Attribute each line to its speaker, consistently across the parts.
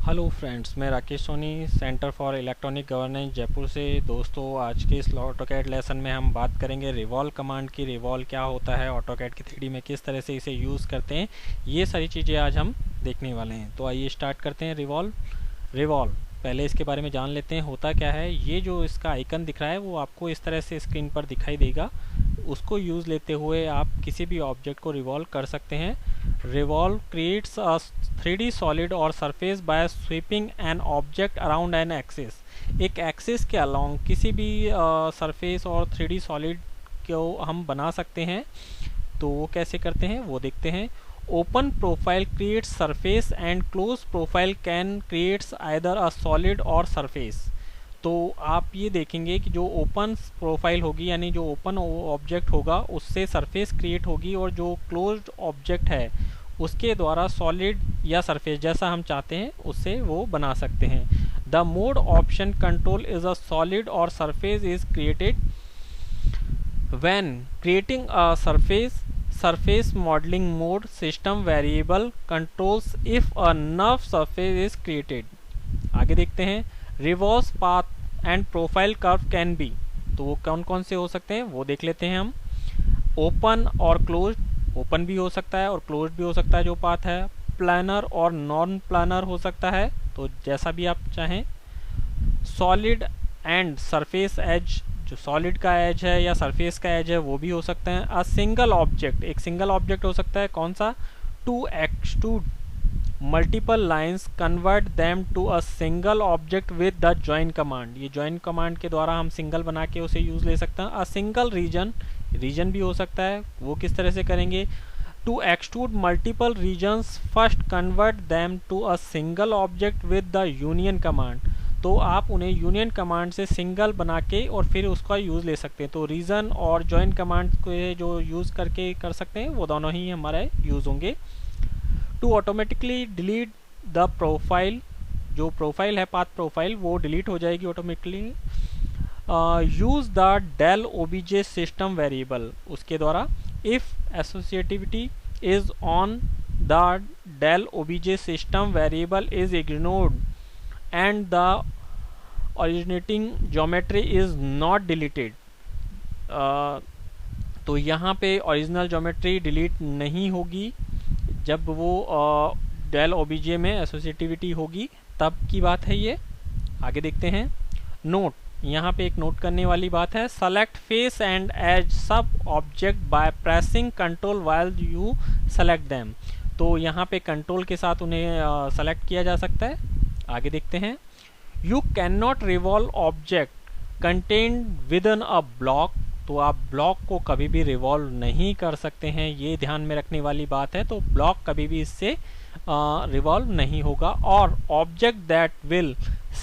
Speaker 1: Hello friends, मैं Rakesh Soni centre for electronic governance Jaipur से। दोस्तों, आज के इस ऑटोकैड लेसन में हम बात करेंगे रिवॉल्व कमांड की। रिवॉल्व क्या होता है, ऑटोकैड की 3D में किस तरह से इसे यूज़ करते हैं, ये सारी चीज़ें आज हम देखने वाले हैं। तो आइए स्टार्ट करते हैं। रिवॉल्व पहले इसके बारे में जान लेते हैं होता क्या है। ये जो इसका आइकन दिख रहा है वो आपको इस तरह से स्क्रीन पर दिखाई देगा। उसको यूज़ लेते हुए आप किसी भी ऑब्जेक्ट को रिवॉल्व कर सकते हैं। Revolve creates a 3D solid or surface by sweeping an object around an axis. एक एक्सिस के अलोंग किसी भी सरफेस और 3D सॉलिड को हम बना सकते हैं। तो वो कैसे करते हैं वो देखते हैं। Open profile creates surface and close profile can creates either a solid or surface. तो आप ये देखेंगे कि जो ओपन प्रोफाइल होगी यानी जो ओपन ऑब्जेक्ट होगा उससे सरफेस क्रिएट होगी, और जो क्लोज्ड ऑब्जेक्ट है उसके द्वारा सॉलिड या सरफेस जैसा हम चाहते हैं उससे वो बना सकते हैं। The mode option control is a solid or surface is created when creating a surface modeling mode system variable controls if a nerve surface is created। आगे देखते हैं। reverse path and profile curve can be, तो वो कौन कौन से हो सकते हैं वो देख लेते हैं हम। ओपन और क्लोज्ड, ओपन भी हो सकता है और क्लोज्ड भी हो सकता है जो पाथ है। प्लानर और नॉन प्लानर हो सकता है, तो जैसा भी आप चाहें। सॉलिड एंड सरफेस एज, जो सॉलिड का एज है या सरफेस का एज है वो भी हो सकते हैं। अ सिंगल ऑब्जेक्ट, एक सिंगल ऑब्जेक्ट हो सकता है कौन सा, to extrude multiple lines convert them to a single object with the join command. ये जॉइन कमांड के द्वारा हम सिंगल बना के उसे यूज ले सकते हैं। अ सिंगल रीजन, रीजन भी हो सकता है, वो किस तरह से करेंगे। To extrude multiple regions first convert them to a single object with the union command. तो आप उन्हें यूनियन कमांड से सिंगल बना के और फिर उसका यूज़ ले सकते हैं। तो रीजन और जॉइन कमांड को जो यूज़ करके कर सकते हैं वो दोनों ही हमारे यूज़ होंगे। To automatically delete the profile, जो प्रोफाइल है पाथ प्रोफाइल वो डिलीट हो जाएगी automatically. Use the DEL OBJ system variable, उसके द्वारा if associativity is on the DEL OBJ system variable is ignored and the originating geometry is not deleted। तो यहाँ पे ओरिजिनल ज्योमेट्री डिलीट नहीं होगी। जब वो डेल ओबीजे में एसोसिएटिविटी होगी तब की बात है ये। आगे देखते हैं। नोट, यहाँ पे एक नोट करने वाली बात है। Select face and as sub object by pressing control while you select them. तो यहाँ पे कंट्रोल के साथ उन्हें सेलेक्ट किया जा सकता है। आगे देखते हैं। You can not revolve object contained with in a block, तो आप ब्लॉक को कभी भी रिवॉल्व नहीं कर सकते हैं, ये ध्यान में रखने वाली बात है। तो ब्लॉक कभी भी इससे रिवॉल्व नहीं होगा। और object that will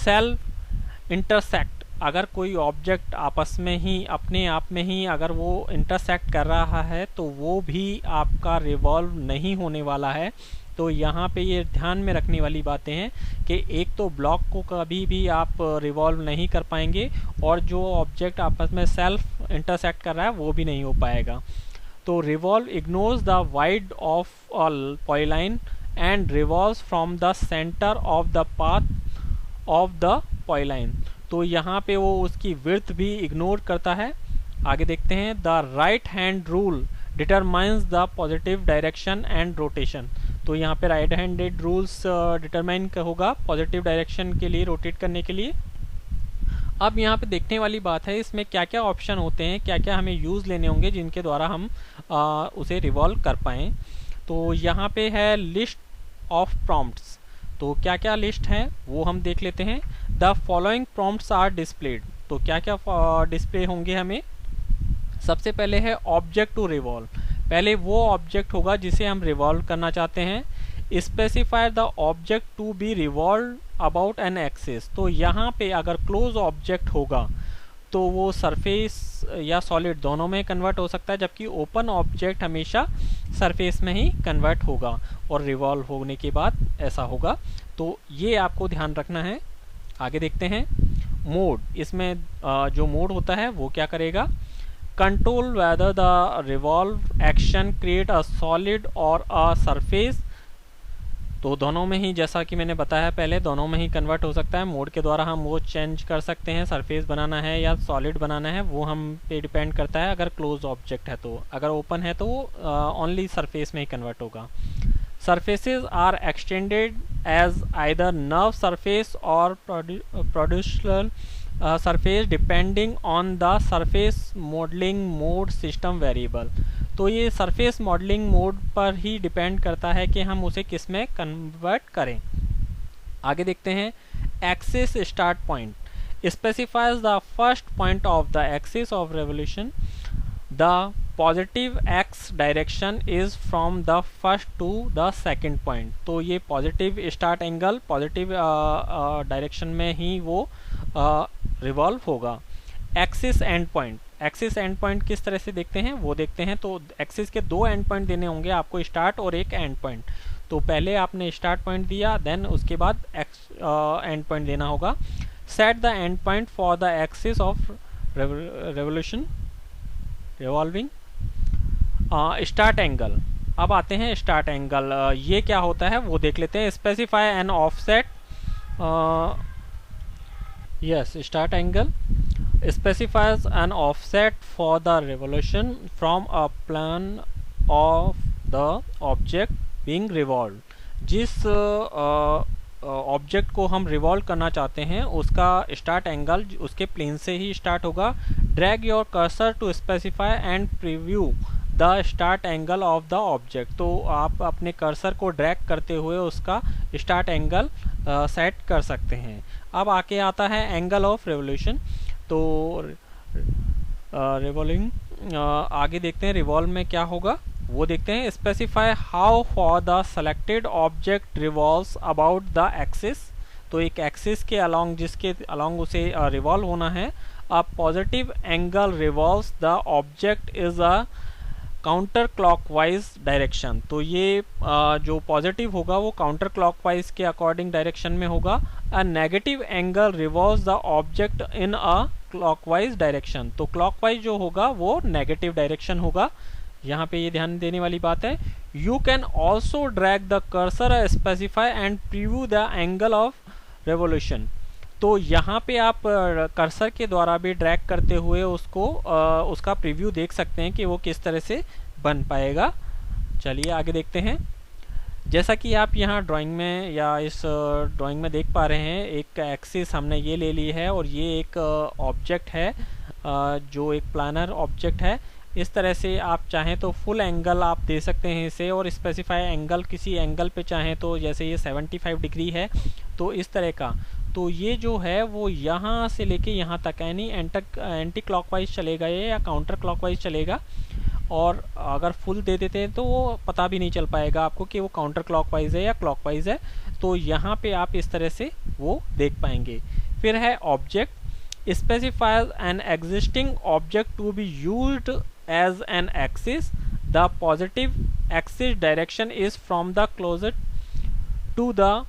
Speaker 1: self intersect, अगर कोई ऑब्जेक्ट आपस में ही अपने आप में ही अगर वो इंटरसेक्ट कर रहा है तो वो भी आपका रिवॉल्व नहीं होने वाला है। तो यहाँ पे ये ध्यान में रखने वाली बातें हैं कि एक तो ब्लॉक को कभी भी आप रिवॉल्व नहीं कर पाएंगे, और जो ऑब्जेक्ट आपस में सेल्फ इंटरसेक्ट कर रहा है वो भी नहीं हो पाएगा। तो revolve ignores the wide of a polyline and revolves from the centre of the path of the polyline. तो यहाँ पे वो उसकी विड्थ भी इग्नोर करता है। आगे देखते हैं। The right hand rule determines the positive direction and rotation. तो यहाँ पे राइट हैंडेड रूल्स डिटरमाइन होगा पॉजिटिव डायरेक्शन के लिए, रोटेट करने के लिए। अब यहाँ पे देखने वाली बात है इसमें क्या क्या ऑप्शन होते हैं, क्या क्या हमें यूज़ लेने होंगे जिनके द्वारा हम उसे रिवॉल्व कर पाएँ। तो यहाँ पे है लिस्ट ऑफ प्रॉम्प्ट्स। तो क्या क्या लिस्ट है वो हम देख लेते हैं। The following prompts are displayed, तो क्या क्या डिस्प्ले होंगे हमें। सबसे पहले है ऑब्जेक्ट टू रिवॉल्व, पहले वो ऑब्जेक्ट होगा जिसे हम रिवॉल्व करना चाहते हैं। Specify the object to be revolve about an axis, तो यहाँ पे अगर क्लोज ऑब्जेक्ट होगा तो वो सरफेस या सॉलिड दोनों में कन्वर्ट हो सकता है, जबकि ओपन ऑब्जेक्ट हमेशा सरफेस में ही कन्वर्ट होगा और रिवॉल्व होने के बाद ऐसा होगा। तो ये आपको ध्यान रखना है। आगे देखते हैं। मोड, इसमें जो मोड होता है वो क्या करेगा। control whether the revolve action create a solid or a surface तो दोनों में ही, जैसा कि मैंने बताया पहले, दोनों में ही कन्वर्ट हो सकता है। मोड के द्वारा हम वो चेंज कर सकते हैं, सरफेस बनाना है या सॉलिड बनाना है वो हम पे डिपेंड करता है। अगर क्लोज ऑब्जेक्ट है तो, अगर ओपन है तो वो ओनली सरफेस में ही कन्वर्ट होगा। Surfaces are extended as either nerve surface or produral surface depending on the surface modeling mode system variable। तो ये सरफेस मॉडलिंग मोड पर ही डिपेंड करता है कि हम उसे किस में कन्वर्ट करें। आगे देखते हैं, axis start point specifies the first point of the axis of revolution. The positive x direction is from the first to the second point। तो ये positive start angle positive direction में ही वो रिवॉल्व होगा। Axis and point, axis and point किस तरह से देखते हैं वो देखते हैं। तो एक्सिस के दो एंड पॉइंट देने होंगे आपको, स्टार्ट और एक एंड पॉइंट। तो पहले आपने स्टार्ट पॉइंट दिया, देन उसके बाद एंड पॉइंट देना होगा। Set the end point for the axis of revolution revolving. Start angle, अब आते हैं स्टार्ट एंगल। ये क्या होता है वो देख लेते हैं। Specify an offset, yes, start angle specifies an offset for the revolution from a plane of the object being revolved। जिस ऑब्जेक्ट को हम रिवॉल्व करना चाहते हैं उसका स्टार्ट एंगल उसके प्लेन से ही स्टार्ट होगा। Drag your cursor to specify and preview the start angle of the object. तो आप अपने कर्सर को ड्रैग करते हुए उसका स्टार्ट एंगल सेट कर सकते हैं। अब आके आता है एंगल ऑफ रेवोल्यूशन। तो रिवॉल्विंग, आगे देखते हैं रिवॉल्व में क्या होगा वो देखते हैं। Specify how for the selected object revolves about the axis. तो एक एक्सिस के अलोंग, जिसके अलोंग उसे रिवॉल्व होना है। A positive angle revolves the object is a counter clockwise direction. तो ये जो पॉजिटिव होगा वो काउंटर क्लॉकवाइज के अकॉर्डिंग डायरेक्शन में होगा। A negative angle revolves the object in a clockwise direction. तो क्लॉकवाइज जो होगा वो नेगेटिव डायरेक्शन होगा। यहाँ पे ये ध्यान देने वाली बात है। You can also drag the cursor specify and preview the angle of revolution. तो यहाँ पे आप कर्सर के द्वारा भी ड्रैग करते हुए उसको उसका प्रीव्यू देख सकते हैं कि वो किस तरह से बन पाएगा। चलिए आगे देखते हैं। जैसा कि आप यहाँ ड्राइंग में या इस ड्राइंग में देख पा रहे हैं, एक एक्सिस हमने ये ले ली है और ये एक ऑब्जेक्ट है जो एक प्लानर ऑब्जेक्ट है। इस तरह से आप चाहें तो फुल एंगल आप दे सकते हैं इसे, और स्पेसिफाई एंगल किसी एंगल पे चाहें तो, जैसे ये 75 डिग्री है तो इस तरह का। तो ये जो है वो यहाँ से लेके यहाँ तक यानी एंटी क्लॉकवाइज चलेगा ये या काउंटर क्लॉकवाइज चलेगा। और अगर फुल दे देते हैं तो वो पता भी नहीं चल पाएगा आपको कि वो काउंटर क्लॉकवाइज है या क्लॉकवाइज है। तो यहाँ पे आप इस तरह से वो देख पाएंगे। फिर है object, specifies an existing object to be used as an axis. The positive axis direction is from the closest to the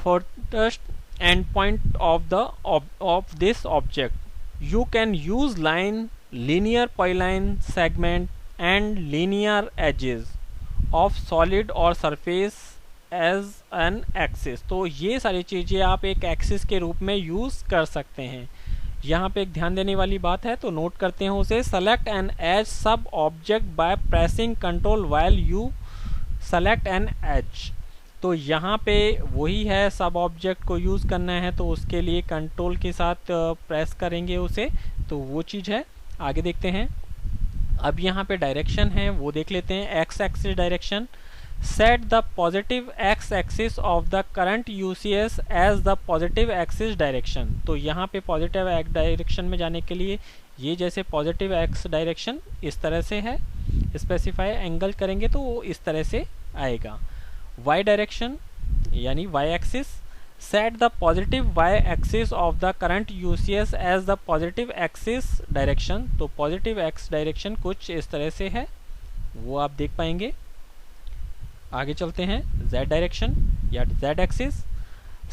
Speaker 1: furthest endpoint of this object. You can use line, linear polyline segment and linear edges of solid or surface as an axis। तो ये सारी चीज़ें आप एक axis के रूप में use कर सकते हैं। यहाँ पे एक ध्यान देने वाली बात है तो नोट करते हैं उसे। Select an edge sub object by pressing control while you select an edge. तो यहाँ पे वही है, सब ऑब्जेक्ट को यूज़ करना है तो उसके लिए कंट्रोल के साथ प्रेस करेंगे उसे, तो वो चीज़ है। आगे देखते हैं। अब यहाँ पे डायरेक्शन है वो देख लेते हैं। X axis direction, set the positive X axis of the current UCS as the positive axis direction. तो यहाँ पे पॉजिटिव एक्स डायरेक्शन में जाने के लिए ये जैसे पॉजिटिव एक्स डायरेक्शन इस तरह से है, स्पेसिफाई एंगल करेंगे तो वो इस तरह से आएगा। y डायरेक्शन यानी y axis, set the positive y axis of the current UCS as the positive axis direction. तो पॉजिटिव x डायरेक्शन कुछ इस तरह से है, वो आप देख पाएंगे। आगे चलते हैं। z डायरेक्शन या z axis,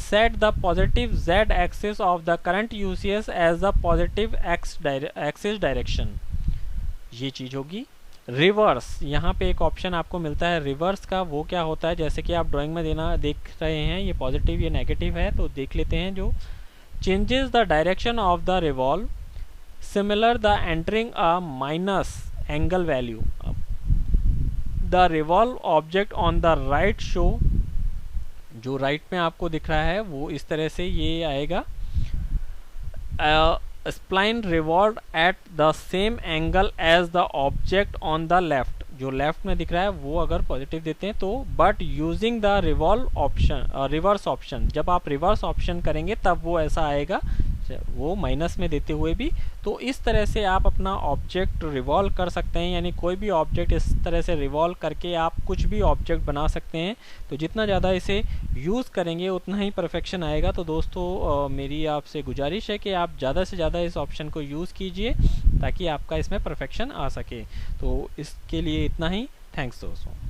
Speaker 1: set the positive z axis of the current UCS as the positive x axis direction. ये चीज होगी। रिवर्स, यहाँ पे एक ऑप्शन आपको मिलता है रिवर्स का। वो क्या होता है, जैसे कि आप ड्राइंग में देख रहे हैं, ये पॉजिटिव ये नेगेटिव है, तो देख लेते हैं। जो changes the direction of the revolve similar the entering a minus angle value the revolve object on the right show, जो राइट में आपको दिख रहा है वो इस तरह से ये आएगा, spline revolved at the same angle as the object on the left, जो लेफ्ट में दिख रहा है वो अगर पॉजिटिव देते हैं तो, but using the revolve option, reverse option, जब आप रिवर्स ऑप्शन करेंगे तब वो ऐसा आएगा, वो माइनस में देते हुए भी। तो इस तरह से आप अपना ऑब्जेक्ट रिवॉल्व कर सकते हैं, यानी कोई भी ऑब्जेक्ट इस तरह से रिवॉल्व करके आप कुछ भी ऑब्जेक्ट बना सकते हैं। तो जितना ज़्यादा इसे यूज़ करेंगे उतना ही परफेक्शन आएगा। तो दोस्तों मेरी आपसे गुजारिश है कि आप ज़्यादा से ज़्यादा इस ऑप्शन को यूज़ कीजिए ताकि आपका इसमें परफेक्शन आ सके। तो इसके लिए इतना ही। थैंक्स दोस्तों।